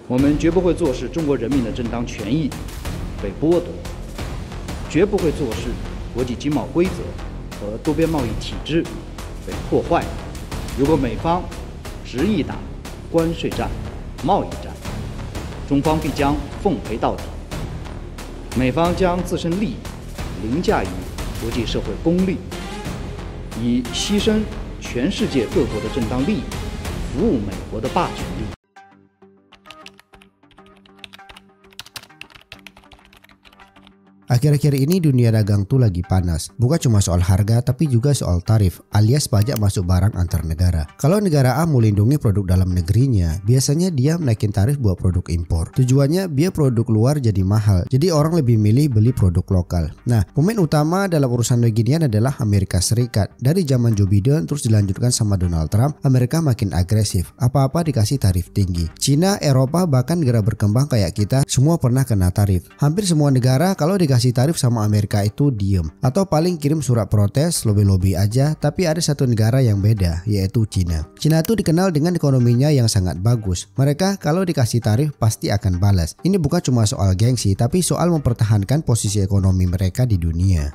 我们绝不会坐视中国人民的正当权益被剥夺，绝不会坐视国际经贸规则和多边贸易体制被破坏。如果美方执意打关税战、贸易战，中方必将奉陪到底。美方将自身利益凌驾于国际社会公利，以牺牲全世界各国的正当利益，服务美国的霸权利益。Akhir-akhir ini dunia dagang tuh lagi panas. Bukan cuma soal harga tapi juga soal tarif alias pajak masuk barang antar negara. Kalau negara A melindungi produk dalam negerinya, biasanya dia menaikin tarif buat produk impor. Tujuannya biar produk luar jadi mahal. Jadi orang lebih milih beli produk lokal. Nah, pemain utama dalam urusan beginian adalah Amerika Serikat. Dari zaman Joe Biden terus dilanjutkan sama Donald Trump, Amerika makin agresif. Apa-apa dikasih tarif tinggi. Cina, Eropa, bahkan negara berkembang kayak kita semua pernah kena tarif. Hampir semua negara kalau dikasih tarif sama Amerika itu diem atau paling kirim surat protes, lobby-lobby aja. Tapi ada satu negara yang beda, yaitu Cina. Cina tuh dikenal dengan ekonominya yang sangat bagus. Mereka kalau dikasih tarif pasti akan balas. Ini bukan cuma soal gengsi, tapi soal mempertahankan posisi ekonomi mereka di dunia.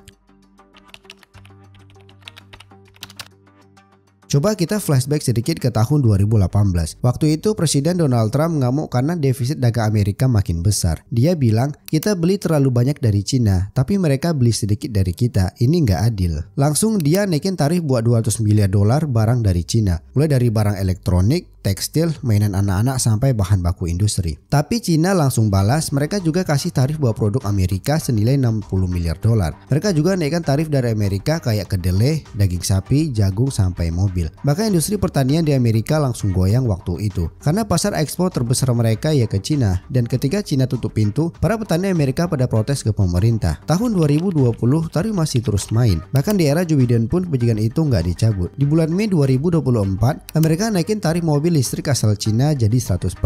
Coba kita flashback sedikit ke tahun 2018. Waktu itu Presiden Donald Trump ngamuk karena defisit dagang Amerika makin besar. Dia bilang, kita beli terlalu banyak dari Cina, tapi mereka beli sedikit dari kita. Ini nggak adil. Langsung dia naikin tarif buat $200 miliar barang dari Cina. Mulai dari barang elektronik, tekstil, mainan anak-anak sampai bahan baku industri. Tapi Cina langsung balas, mereka juga kasih tarif buat produk Amerika senilai $60 miliar. Mereka juga naikkan tarif dari Amerika kayak kedelai, daging sapi, jagung sampai mobil. Bahkan industri pertanian di Amerika langsung goyang waktu itu. Karena pasar ekspor terbesar mereka ya ke Cina. Dan ketika Cina tutup pintu, para petani Amerika pada protes ke pemerintah. Tahun 2020 tarif masih terus main. Bahkan di era Joe Biden pun kebijakan itu nggak dicabut. Di bulan Mei 2024, Amerika naikin tarif mobil listrik asal Cina jadi 100%.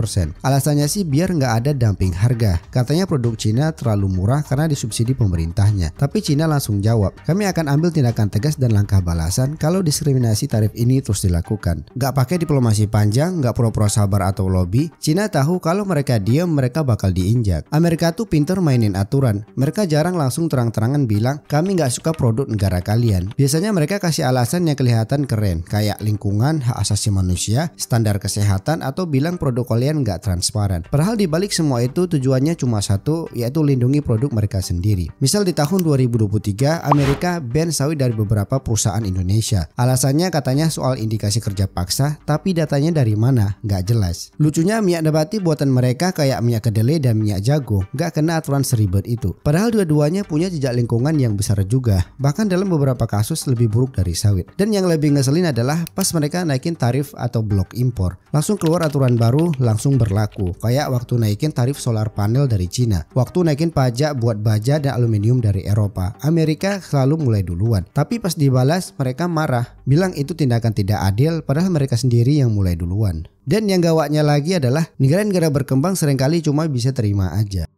Alasannya sih biar nggak ada dumping harga. Katanya produk Cina terlalu murah karena disubsidi pemerintahnya. Tapi Cina langsung jawab, kami akan ambil tindakan tegas dan langkah balasan kalau diskriminasi tarif ini terus dilakukan. Gak pakai diplomasi panjang, gak pura-pura sabar atau lobby. Cina tahu kalau mereka diam mereka bakal diinjak. Amerika tuh pinter mainin aturan. Mereka jarang langsung terang-terangan bilang kami gak suka produk negara kalian. Biasanya mereka kasih alasan yang kelihatan keren, kayak lingkungan, hak asasi manusia, standar kesehatan, atau bilang produk kalian gak transparan. Padahal dibalik semua itu tujuannya cuma satu, yaitu lindungi produk mereka sendiri. Misal di tahun 2023 Amerika ban sawit dari beberapa perusahaan Indonesia. Alasannya katanya soal indikasi kerja paksa, tapi datanya dari mana? Nggak jelas. Lucunya minyak nabati buatan mereka kayak minyak kedelai dan minyak jagung nggak kena aturan seribet itu. Padahal dua-duanya punya jejak lingkungan yang besar juga. Bahkan dalam beberapa kasus lebih buruk dari sawit. Dan yang lebih ngeselin adalah pas mereka naikin tarif atau blok impor, langsung keluar aturan baru langsung berlaku. Kayak waktu naikin tarif solar panel dari Cina, waktu naikin pajak buat baja dan aluminium dari Eropa. Amerika selalu mulai duluan. Tapi pas dibalas mereka marah, bilang itu tindakan tidak adil padahal mereka sendiri yang mulai duluan. Dan yang gawatnya lagi adalah negara-negara berkembang seringkali cuma bisa terima aja.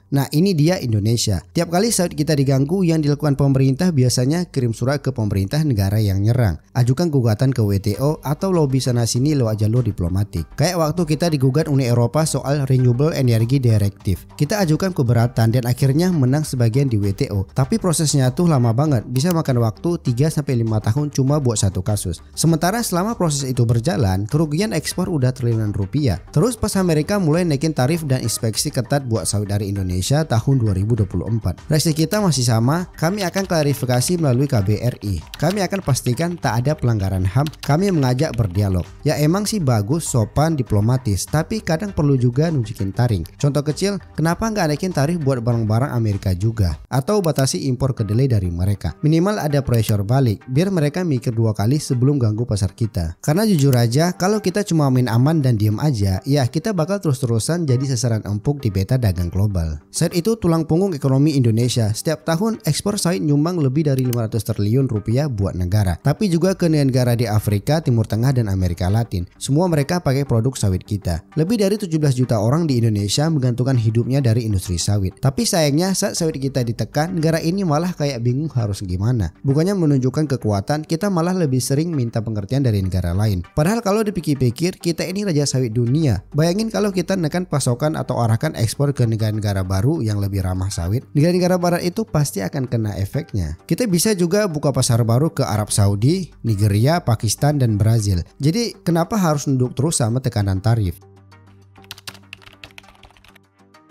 Nah ini dia Indonesia. Tiap kali sawit kita diganggu, yang dilakukan pemerintah biasanya kirim surat ke pemerintah negara yang nyerang, ajukan gugatan ke WTO atau lobby sana sini lewat jalur diplomatik. Kayak waktu kita digugat Uni Eropa soal Renewable Energy Directive. Kita ajukan keberatan dan akhirnya menang sebagian di WTO. Tapi prosesnya tuh lama banget, bisa makan waktu 3-5 tahun cuma buat satu kasus. Sementara selama proses itu berjalan, kerugian ekspor udah triliunan rupiah. Terus pas Amerika mulai naikin tarif dan inspeksi ketat buat sawit dari Indonesia tahun 2024. Reaksi kita masih sama, kami akan klarifikasi melalui KBRI. Kami akan pastikan tak ada pelanggaran HAM, kami mengajak berdialog. Ya emang sih bagus, sopan, diplomatis, tapi kadang perlu juga nunjukin taring. Contoh kecil, kenapa nggak naikin tarif buat barang-barang Amerika juga? Atau batasi impor kedelai dari mereka. Minimal ada pressure balik, biar mereka mikir dua kali sebelum ganggu pasar kita. Karena jujur aja, kalau kita cuma main aman dan diem aja, ya kita bakal terus-terusan jadi sasaran empuk di peta dagang global. Sawit itu tulang punggung ekonomi Indonesia. Setiap tahun ekspor sawit nyumbang lebih dari 500 triliun rupiah buat negara. Tapi juga ke negara di Afrika, Timur Tengah, dan Amerika Latin. Semua mereka pakai produk sawit kita. Lebih dari 17 juta orang di Indonesia menggantungkan hidupnya dari industri sawit. Tapi sayangnya saat sawit kita ditekan, negara ini malah kayak bingung harus gimana. Bukannya menunjukkan kekuatan, kita malah lebih sering minta pengertian dari negara lain. Padahal kalau dipikir-pikir, kita ini raja sawit dunia. Bayangin kalau kita nekan pasokan atau arahkan ekspor ke negara-negara baru yang lebih ramah sawit, negara-negara barat itu pasti akan kena efeknya. Kita bisa juga buka pasar baru ke Arab Saudi, Nigeria, Pakistan, dan Brazil. Jadi kenapa harus nunduk terus sama tekanan tarif?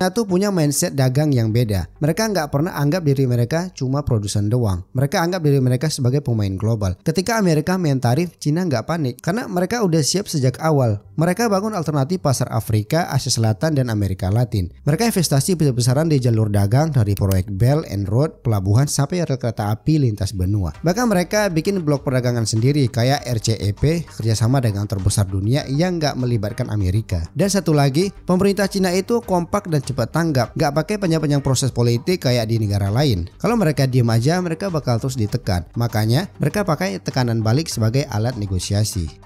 China tuh punya mindset dagang yang beda. Mereka nggak pernah anggap diri mereka cuma produsen doang. Mereka anggap diri mereka sebagai pemain global. Ketika Amerika main tarif, China nggak panik karena mereka udah siap sejak awal. Mereka bangun alternatif pasar Afrika, Asia Selatan, dan Amerika Latin. Mereka investasi besar-besaran di jalur dagang dari proyek Belt and Road, pelabuhan, sampai rel kereta api lintas benua. Bahkan mereka bikin blok perdagangan sendiri kayak RCEP, kerjasama dagang terbesar dunia yang nggak melibatkan Amerika. Dan satu lagi, pemerintah China itu kompak dan cepat tanggap, gak pakai panjang-panjang proses politik kayak di negara lain. Kalau mereka diem aja, mereka bakal terus ditekan. Makanya mereka pakai tekanan balik sebagai alat negosiasi.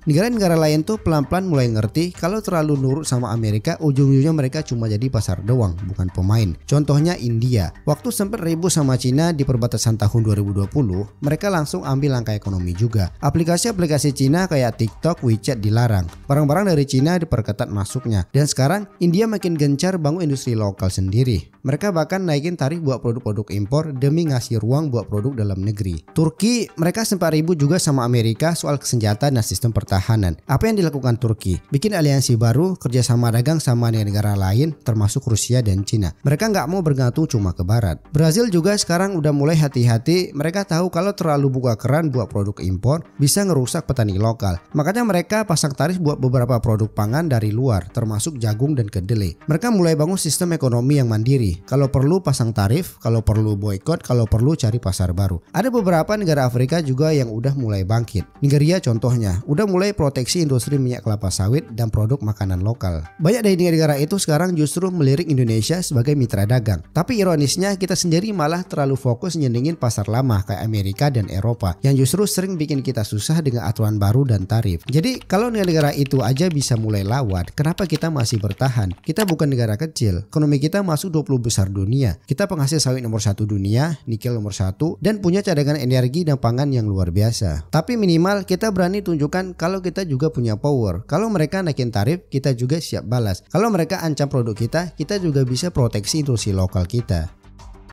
Negara-negara lain tuh pelan-pelan mulai ngerti kalau terlalu nurut sama Amerika, ujung-ujungnya mereka cuma jadi pasar doang, bukan pemain. Contohnya India. Waktu sempat ribut sama Cina di perbatasan tahun 2020, mereka langsung ambil langkah ekonomi juga. Aplikasi-aplikasi Cina kayak TikTok, WeChat dilarang. Barang-barang dari Cina diperketat masuknya. Dan sekarang India makin gencar bangun industri lokal sendiri. Mereka bahkan naikin tarif buat produk-produk impor demi ngasih ruang buat produk dalam negeri. Turki, mereka sempat ribut juga sama Amerika soal kesenjataan dan sistem pertahanan. Apa yang dilakukan Turki? Bikin aliansi baru, kerjasama dagang sama negara lain termasuk Rusia dan Cina. Mereka nggak mau bergantung cuma ke barat. Brazil juga sekarang udah mulai hati-hati. Mereka tahu kalau terlalu buka keran buat produk impor bisa ngerusak petani lokal. Makanya mereka pasang tarif buat beberapa produk pangan dari luar termasuk jagung dan kedelai. Mereka mulai bangun sistem ekonomi yang mandiri. Kalau perlu pasang tarif, kalau perlu boikot, kalau perlu cari pasar baru. Ada beberapa negara Afrika juga yang udah mulai bangkit. Nigeria contohnya, udah mulai proteksi industri minyak kelapa sawit dan produk makanan lokal. Banyak dari negara itu sekarang justru melirik Indonesia sebagai mitra dagang. Tapi ironisnya kita sendiri malah terlalu fokus nyenengin pasar lama kayak Amerika dan Eropa yang justru sering bikin kita susah dengan aturan baru dan tarif. Jadi kalau negara itu aja bisa mulai lawat, kenapa kita masih bertahan? Kita bukan negara kecil. Ekonomi kita masuk 20 besar dunia. Kita penghasil sawit nomor 1 dunia, nikel nomor 1, dan punya cadangan energi dan pangan yang luar biasa. Tapi minimal kita berani tunjukkan kalau kita juga punya power. Kalau mereka naikin tarif, kita juga siap balas. Kalau mereka ancam produk kita juga bisa proteksi industri lokal kita.